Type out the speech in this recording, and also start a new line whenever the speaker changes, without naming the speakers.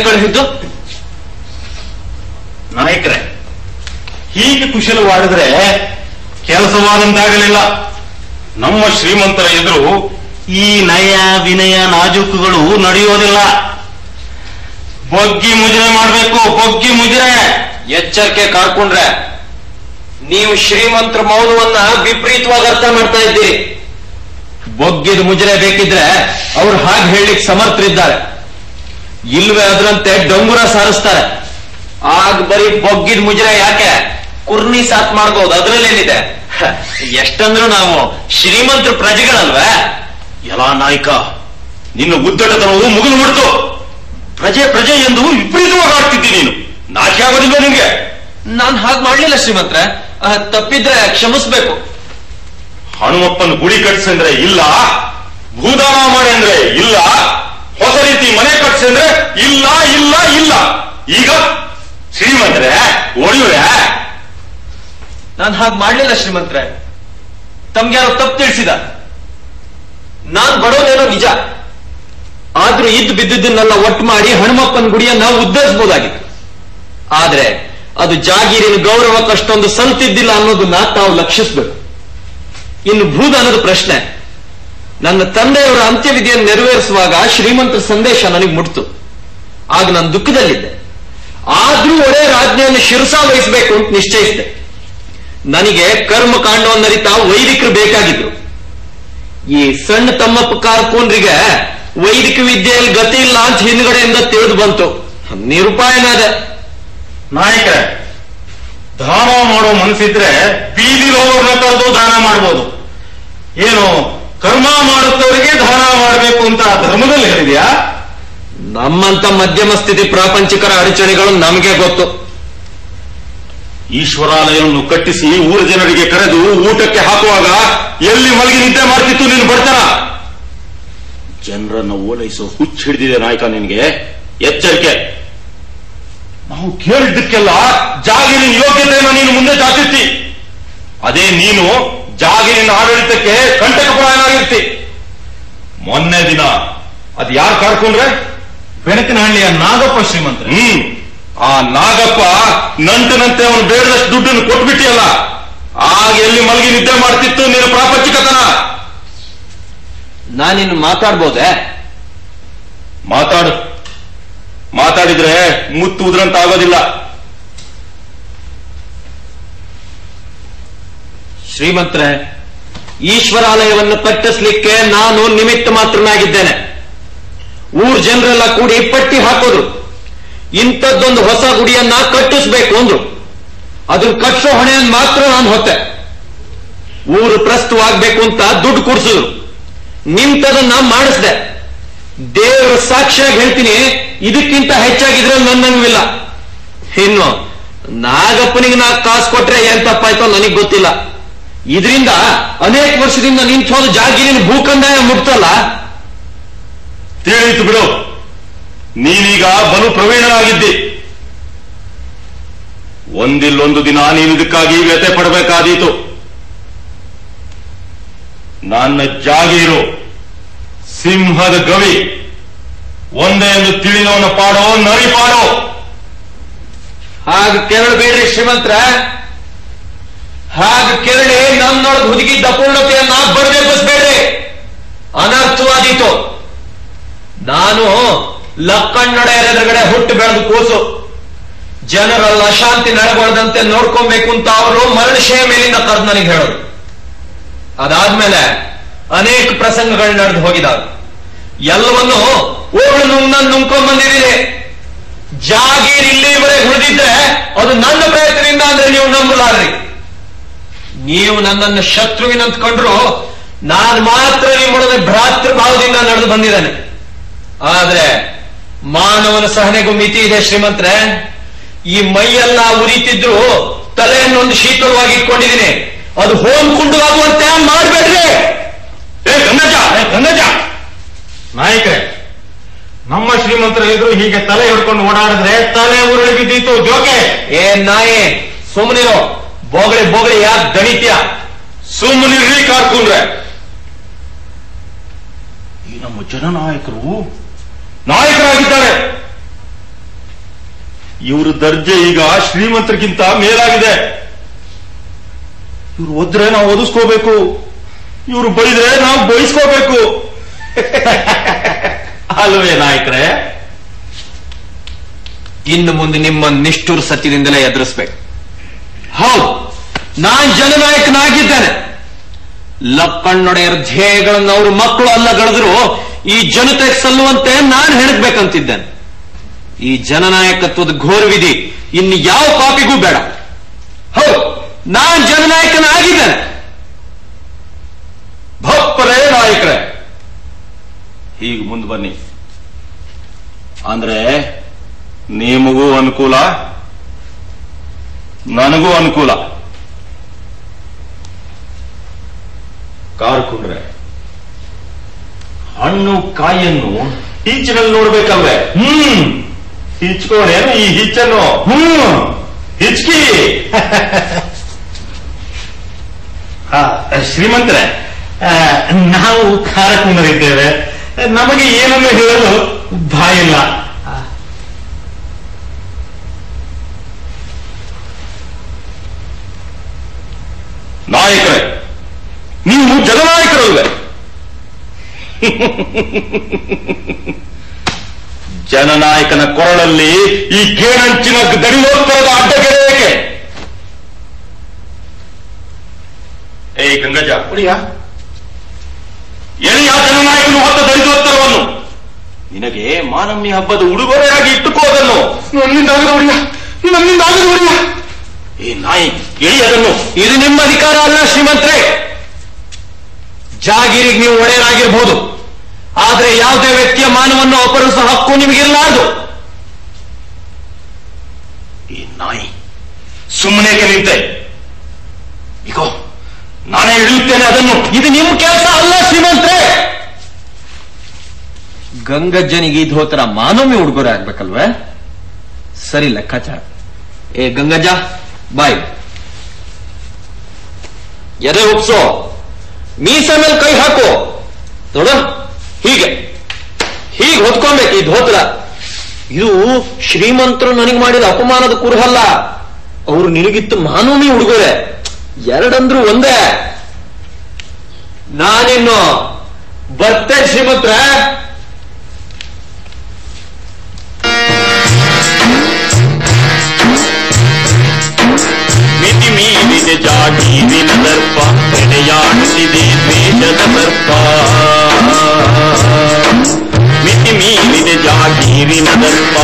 ಕಳಿಸಿದ್ದು
ನಾಯಕರೇ, ಹೀಗೆ ಕುಶಲವಾಡಿದ್ರೆ ಕೆಲಸವಾದಂತಾಗಲಿಲ್ಲ. ನಮ್ಮ ಶ್ರೀಮಂತರ ಎದುರು ಈ ನಯ ವಿನಯ ನಾಜೂಕುಗಳು ನಡೆಯೋದಿಲ್ಲ. ಬೊಗ್ಗಿ ಮುಜರೆ ಮಾಡಬೇಕು, ಬೊಗ್ಗಿ ಮುಜರೆ.
ಎಚ್ಚರಿಕೆ ಕಾಡ್ಕೊಂಡ್ರೆ ನೀವು ಶ್ರೀಮಂತರ ಮೌನವನ್ನ ವಿಪರೀತವಾಗಿ ಅರ್ಥ ಮಾಡ್ತಾ ಇದ್ದೀರಿ. ಬೊಗ್ಗಿದ ಮುಜರೆ ಬೇಕಿದ್ರೆ ಅವ್ರು ಹಾಗೆ ಹೇಳಲಿಕ್ಕೆ ಸಮರ್ಥರಿದ್ದಾರೆ. ಇಲ್ವೇ ಅದರಂತೆ ಡಂಗುರ ಸಾರಿಸ್ತಾರೆ. ಆಗ ಬರೀ ಬೊಗ್ಗಿದ ಮುಜರೆ ಯಾಕೆ, ಕುರ್ನಿ ಸಾತ್ ಮಾಡ್ಬೋದು, ಅದ್ರಲ್ಲೇನಿದೆ. ಎಷ್ಟಂದ್ರೂ ನಾವು ಶ್ರೀಮಂತರ ಪ್ರಜೆಗಳಲ್ವೇ?
ಎಲ್ಲ ನಾಯಕ, ನಿನ್ನ ಉದ್ದಟತನವು ಮುಗಿದು ಬಿಡ್ತು. ಪ್ರಜೆ ಪ್ರಜೆ ಎಂದು ವಿಪರೀತವಾಗಿ ಆಡ್ತಿದ್ದಿ ನೀನು. ನಾಚೆ ಆಗೋದಿಲ್ಲ ನಿನ್ಗೆ?
ನಾನು ಹಾಗೆ ಮಾಡ್ಲಿಲ್ಲ ಶ್ರೀಮಂತ್ರ, ತಪ್ಪಿದ್ರೆ ಕ್ಷಮಿಸ್ಬೇಕು.
ಹನುಮಪ್ಪನ ಗುಡಿ ಕಟ್ಸಂದ್ರೆ ಇಲ್ಲ, ಭೂದಾನ ಮಾಡಿ ಅಂದ್ರೆ ಇಲ್ಲ, ಹೊಸ ರೀತಿ ಮನೆ ಕಟ್ಸಂದ್ರೆ ಇಲ್ಲ ಇಲ್ಲ ಇಲ್ಲ. ಈಗ ಶ್ರೀಮಂತರೇ ಒಡೆಯುವ್ರೆ?
ನಾನು ಹಾಗೆ ಮಾಡ್ಲಿಲ್ಲ ಶ್ರೀಮಂತ್ರೆ, ತಮ್ಗ್ಯಾರೋ ತಪ್ಪು ತಿಳಿಸಿದ. ನಾನ್ ಬಡೋದೇನೋ ನಿಜ, ಆದ್ರೂ ಇದ್ದು ಬಿದ್ದಿದ್ದನ್ನೆಲ್ಲ ಒಟ್ಟು ಮಾಡಿ ಹನುಮಪ್ಪನ ಗುಡಿಯನ್ನ ಉದ್ಧರಿಸಬಹುದಾಗಿತ್ತು. ಆದ್ರೆ ಅದು ಜಾಗೀರಿನ ಗೌರವಕ್ಕಷ್ಟೊಂದು ಸಲ್ತಿದ್ದಿಲ್ಲ ಅನ್ನೋದನ್ನ ತಾವು ಲಕ್ಷಿಸಬೇಕು. ಇನ್ನು ಭೂದಾನದ ಪ್ರಶ್ನೆ, ನನ್ನ ತಂದೆಯವರ ಅಂತ್ಯವಿಧಿಯನ್ನು ನೆರವೇರಿಸುವಾಗ ಶ್ರೀಮಂತರ ಸಂದೇಶ ನನಗೆ ಮುಟ್ತು. ಆಗ ನಾನು ದುಃಖದಲ್ಲಿದ್ದೆ. ಆದ್ರೂ ಒಡೆಯರ ಆಜ್ಞೆಯನ್ನು ಶಿರಸಾ ವಹಿಸಬೇಕು ಅಂತ ನಿಶ್ಚಯಿಸಿದೆ. ನನಗೆ ಕರ್ಮಕಾಂಡವನ್ನರಿತ ವೈದಿಕರು ಬೇಕಾಗಿದ್ರು. ಈ ಸಣ್ಣ ತಮ್ಮಪ್ಪ ಕಾರ್ಕೂನ್ರಿಗೆ ವೈದಿಕ ವಿದ್ಯೆಯಲ್ಲಿ ಗತಿ ಇಲ್ಲ ಅಂತ ಹಿಂದ್ಗಡೆಯಿಂದ ತಿಳಿದು ಬಂತು. ನಿರುಪಾಯನಾದ.
ನಾಯಕರೇ, ದಾನ ಮಾಡೋ ಮನಸ್ಸಿದ್ರೆ ಬೀದಿ ರೋಗವ್ರನ್ನ ಕರೆದು ದಾನ ಮಾಡ್ಬೋದು. ಏನು ಕರ್ಮ ಮಾಡುತ್ತವರಿಗೆ ದಾನ ಮಾಡಬೇಕು ಅಂತ ಧರ್ಮದಲ್ಲಿ ಹೇಳಿದ್ಯಾ?
ನಮ್ಮಂತ ಮಧ್ಯಮ ಸ್ಥಿತಿ ಪ್ರಾಪಂಚಿಕರ ಅಡಚಣೆಗಳು ನಮಗೆ ಗೊತ್ತು.
ಈಶ್ವರಾಲಯವನ್ನು ಕಟ್ಟಿಸಿ ಊರ ಜನರಿಗೆ ಕರೆದು ಊಟಕ್ಕೆ ಹಾಕುವಾಗ ಎಲ್ಲಿ ಮಲಗಿ ನಿದ್ದೆ ಮಾಡ್ತಿತ್ತು ನೀನು ಬಡ್ತಾರ? ಜನರನ್ನು ಓಲೈಸೋ ಹುಚ್ಚು ಹಿಡಿದಿದೆ ನಾಯಕ ನಿನ್ಗೆ. ಎಚ್ಚರಿಕೆ. ನಾವು ಕೇಳಿದ್ದಕ್ಕೆಲ್ಲ ಜಾಗೀರಿನ ಯೋಗ್ಯತೆಯನ್ನು ನೀನು ಮುಂದೆ ಜಾತಿರ್ತಿ. ಅದೇ ನೀನು ಜಾಗೀರಿನ ಆಡಳಿತಕ್ಕೆ ಕಂಟಕಪ್ರಾಯನಾಗಿರ್ತಿ. ಮೊನ್ನೆ ದಿನ ಅದು ಯಾರು ಕಾಡ್ಕೊಂಡ್ರೆ? ಬೆನಕನಹಳ್ಳಿಯ ನಾಗಪ್ಪ ಶ್ರೀಮಂತ. ಆ ನಾಗಪ್ಪ ನಂಟನಂತೆ ಅವನು ಬೇಡದಷ್ಟು ದುಡ್ಡನ್ನು ಕೊಟ್ಬಿಟ್ಟಿಯಲ್ಲ, ಆಗ ಎಲ್ಲಿ ಮಲಗಿ ನಿದ್ದೆ ಮಾಡ್ತಿತ್ತು ನಿನ್ನ ಪ್ರಾಪಂಚಿಕತನ?
ನಾನಿನ್ನು ಮಾತಾಡ್ಬೋದೆ?
ಮಾತಾಡು. ಮಾತಾಡಿದ್ರೆ ಮುತ್ತು ಉದ್ರಂತ ಆಗೋದಿಲ್ಲ.
ಶ್ರೀಮಂತ್ರೆ, ಈಶ್ವರಾಲಯವನ್ನು ಕಟ್ಟಿಸ್ಲಿಕ್ಕೆ ನಾನು ನಿಮಿತ್ತ ಮಾತ್ರನಾಗಿದ್ದೇನೆ. ಊರ್ ಜನರೆಲ್ಲ ಕೂಡಿ ಪಟ್ಟಿ ಹಾಕೋದ್ರು. ಇಂಥದ್ದೊಂದು ಹೊಸ ಗುಡಿಯನ್ನ ಕಟ್ಟಿಸ್ಬೇಕು ಅಂದ್ರು. ಅದನ್ನ ಕಟ್ಟಿಸೋ ಹೊಣೆಯನ್ನು ಮಾತ್ರ ನಾನು ಹೊತ್ತೆ. ಊರು ಪ್ರಸ್ತುತವಾಗಬೇಕು ಅಂತ ದುಡ್ಡು ಕೊಡ್ಸಿದ್ರು. ನಿಂತದನ್ನ ಮಾಡಿಸ್ದೆ. ದೇವರ ಸಾಕ್ಷಿಯಾಗಿ ಹೇಳ್ತೀನಿ, ಇದಕ್ಕಿಂತ ಹೆಚ್ಚಾಗಿದ್ರೆ ನನ್ನಂಗಿಲ್ಲ. ಇನ್ನು ನಾಗಪ್ಪನಿಗೆ ನಾ ಕಾಸು ಕೊಟ್ರೆ ಏನ್ ತಪ್ಪಾಯ್ತೋ ನನಗೆ ಗೊತ್ತಿಲ್ಲ. ಇದರಿಂದ ಅನೇಕ ವರ್ಷದಿಂದ ನಿಂತು ಹೋದ ಜಾಗೀರಿನ ಭೂಕಂದಾಯ ಮುಟ್ತಲ್ಲ.
ತಿಳಿಯಿತು ಬಿಡು, ನೀನೀಗ ಬಲು ಪ್ರವೀಣನಾಗಿದ್ದಿ. ಒಂದಿಲ್ಲೊಂದು ದಿನ ನೀನು ಇದಕ್ಕಾಗಿ ವ್ಯಥೆ ಪಡಬೇಕಾದೀತು. ನನ್ನ ಜಾಗೀರು ಸಿಂಹದ ಗವಿ. ಒಂದೇ ಎಂದು ತಿಳಿದವನ ಪಾಡೋ ನರಿ ಪಾಡೋ.
ಹಾಗೆ ಕೆರಳಬೇಡ್ರಿ ಶ್ರೀಮಂತ್ರ, ಹಾಗೆ ಕೆರಳಿ ನನ್ನೊಳಗೆ ಹುದುಗಿದ್ದ ಪೂರ್ಣತೆಯನ್ನ ಬಡದೆಬ್ಬಿಸ್ಬೇಡ್ರಿ. ಅನರ್ಥವಾದೀತು. ನಾನು ಲಕ್ಕಣ್ಣೊಡೆಯರ ಎದುರುಗಡೆ ಹುಟ್ಟು ಬೆಳೆದು ಕೂಸು. ಜನರಲ್ಲ ಅಶಾಂತಿ ನೆಲೆಗೊಳ್ಳದಂತೆ ನೋಡ್ಕೊಬೇಕು ಅಂತ ಅವರು ಮರಣಶಯ ಮೇಲಿಂದ ಕರೆದು ನನಗೆ ಹೇಳೋದು. ಅದಾದ್ಮೇಲೆ ಅನೇಕ ಪ್ರಸಂಗಗಳು ನಡೆದು ಹೋಗಿದಾವೆ. ಎಲ್ಲವನ್ನು ಓಗಳು ನುಂಗ್ಕೊಂಡ್ ಬಂದಿದ್ದೀನಿ. ಜಾಗೀರ್ ಇಲ್ಲಿವರೆಗೆ ಉಳಿದಿದ್ರೆ ಅದು ನನ್ನ ಪ್ರಯತ್ನದಿಂದ ಅಂದ್ರೆ ನೀವು ನಂಬಲಾರ್ರಿ. ನೀವು ನನ್ನನ್ನು ಶತ್ರುವಿನಂತ ಕಂಡ್ರು, ನಾನು ಮಾತ್ರ ನಿಮ್ಮೊಡನೆ ಭ್ರಾತೃ ಭಾವದಿಂದ ನಡೆದು ಬಂದಿದ್ದೇನೆ. ಆದ್ರೆ ಮಾನವನ ಸಹನೆಗೂ ಮಿತಿ ಇದೆ ಶ್ರೀಮಂತ್ರೆ. ಈ ಮೈಯೆಲ್ಲ ಉರಿತಿದ್ರು ತಲೆಯನ್ನೊಂದು ಶೀತಲವಾಗಿ ಇಟ್ಕೊಂಡಿದ್ದೀನಿ. ಅದು ಹೋಮ್ಕುಂಡವಾಗುವಂತೆ ಮಾಡಬೇಡ್ರಿ.
ನಾಯಕರೇ, ನಮ್ಮ ಶ್ರೀಮಂತರ ಎದುರು ಹೀಗೆ ತಲೆ ಹಿಡ್ಕೊಂಡು ಓಡಾಡಿದ್ರೆ ತಲೆ ಉರುಳಿ ಬಿದ್ದೀತು. ಜೋಕೆ
ಏ ನಾಯಿ, ಸುಮ್ಮನಿರೋ. ಬೋಗಳಿ ಯಾಕೆ ದಣಿತ್ಯ?
ಸುಮ್ಮನಿರ್ರಿ ಕಾರ್ಕುಂಡ್ರೆ. ಈ ನಮ್ಮ ಜನನಾಯಕರು ನಾಯಕರಾಗಿದ್ದಾರೆ. ಇವ್ರ ದರ್ಜೆ ಈಗ ಶ್ರೀಮಂತರಿಗಿಂತ ಮೇಲಾಗಿದೆ. ಇವ್ರು ಒದ್ರೆ ನಾವು ಒದಿಸ್ಕೋಬೇಕು, ಇವ್ರು ಬೈದ್ರೆ ನಾವು ಬಯಸ್ಕೋಬೇಕು. ಅಲ್ವೇ ನಾಯಕರೇ?
ಇನ್ನು ಮುಂದೆ ನಿಮ್ಮ ನಿಷ್ಠುರ ಸತ್ಯದಿಂದಲೇ ಎದುರಿಸ್ಬೇಕು. ಹೌದು, ನಾನ್ ಜನನಾಯಕನಾಗಿದ್ದೇನೆ. ಲಕ್ಕಣ್ಣೊಡೆಯರ ಧ್ಯೇಯಗಳನ್ನು ಅವ್ರ ಮಕ್ಕಳು ಅಲ್ಲ ಗಳಿದ್ರು ಈ ಜನತೆಗೆ ಸಲ್ಲುವಂತೆ ನಾನು ಹೆಣಗ್ಬೇಕಂತಿದ್ದೇನೆ. ಈ ಜನನಾಯಕತ್ವದ ಘೋರ ವಿಧಿ ಇನ್ನು ಯಾವ ಪಾಪಿಗೂ ಬೇಡ. ಹೌದು, ನಾನ್ ಜನನಾಯಕನಾಗಿದ್ದೇನೆ.
ಭಪ್ಪರೇ ನಾಯಕರೇ, ಹೀಗೆ ಮುಂದೆ ಬನ್ನಿ. ಅಂದ್ರೆ ನಿಮಗೂ ಅನುಕೂಲ, ನನಗೂ ಅನುಕೂಲ. ಕಾರ್ಕುಂಡ್ರೆ, ಹಣ್ಣು ಕಾಯನ್ನು ಈಚಿನಲ್ಲಿ ನೋಡ್ಬೇಕಲ್ವೇ? ಹಿಚ್ಕೋಣೇನು ಈ ಹಿಚ್ಚನ್ನು? ಹಿಚ್ಕಿ.
ಶ್ರೀಮಂತರೇ, ನಾವು ಕಾರ್ಕುಂಡರಿದ್ದೇವೆ, ನಮಗೆ ಏನನ್ನು ಹೇಳಲು ಬಾಯಿಲ್ಲ.
ನಾಯಕರೇ, ನೀವು ಜನನಾಯಕರಲ್ವೇ? ಜನನಾಯಕನ ಕೊರಳಲ್ಲಿ ಈ ಗೇಣಂಚಿನ ದಡಿನೋತ್ತರದ ಅಡ್ಡಗೆರೆಯೇಕೆ? ಏ ಗಂಗಜ, ಎಳೆಯ ಜನನಾಯಕನು ಹೊತ್ತ ದಡಿನೋತ್ತರವನ್ನು ನಿನಗೆ ಮಾನಮ್ಯ ಹಬ್ಬದ ಉಡುಗೊರೆಯಾಗಿ ಇಟ್ಟುಕೋದನ್ನು. ನನ್ನಿಂದ ಏ ನಾಯಿ, ಎಳಿ ಅದನ್ನು.
ಇದು ನಿಮ್ಮ ಅಧಿಕಾರ ಅಲ್ಲ ಶ್ರೀಮಂತರೇ. ಜಾಗೀರಿಗೆ ನೀವು ಒಡೆಯರಾಗಿರ್ಬೋದು, ಆದ್ರೆ ಯಾವುದೇ ವ್ಯಕ್ತಿಯ ಮಾನವನ್ನು ಅಪಹರಿಸುವ ಹಕ್ಕು ನಿಮಗಿರಲಾರದು.
ಈ ನಾಯಿ ಸುಮ್ಮನೆ ನಿಂತೆ. ಈಗ ನಾನೇ ಇಳಿಯುತ್ತೇನೆ ಅದನ್ನು.
ಇದು ನಿಮ್ಮ ಕೆಲಸ ಅಲ್ಲ ಶ್ರೀಮಂತರೇ. ಗಂಗಜ್ಜನಿಗೆ ಈ ಧೋತರ ಮಾನವೀಯ ಉಡುಗೊರೆ ಆಗ್ಬೇಕಲ್ವೇ? ಸರಿ ಲೆಕ್ಕಾಚಾರ. ಏ ಗಂಗಜ್ಜ, ಬಾಯ್. ಎದೆ ಉಪ್ಸೋ, ಮೀಸೆ ಮೇಲೆ ಕೈ ಹಾಕು. ನೋಡ, ಹೀಗೆ ಹೊತ್ಕೊಬೇಕು ಈ ಧೋತ್ರ. ಇದು ಶ್ರೀಮಂತರು ನನಗೆ ಮಾಡಿದ ಅಪಮಾನದ ಕುರುಹಲ್ಲ, ಅವರು ನಿನಗಿತ್ತು ಮಾನವೀಯ ಉಡುಗೊರೆ. ಎರಡಂದ್ರು ಒಂದೇ. ನಾನಿನ್ನು ಬರ್ತೇನೆ ಶ್ರೀಮಂತ್ರ.
ಮಿತಿ ಮೀರಿದೆ ಜಾಗೀರಿನ ದರ್ಪ, ಎಡೆಯಾಡುತ್ತಿದೆ ದ್ವೇಷದ ಸರ್ಪ. ಮಿತಿ ಮೀರಿದೆ ಜಾಗೀರಿನ ದರ್ಪ.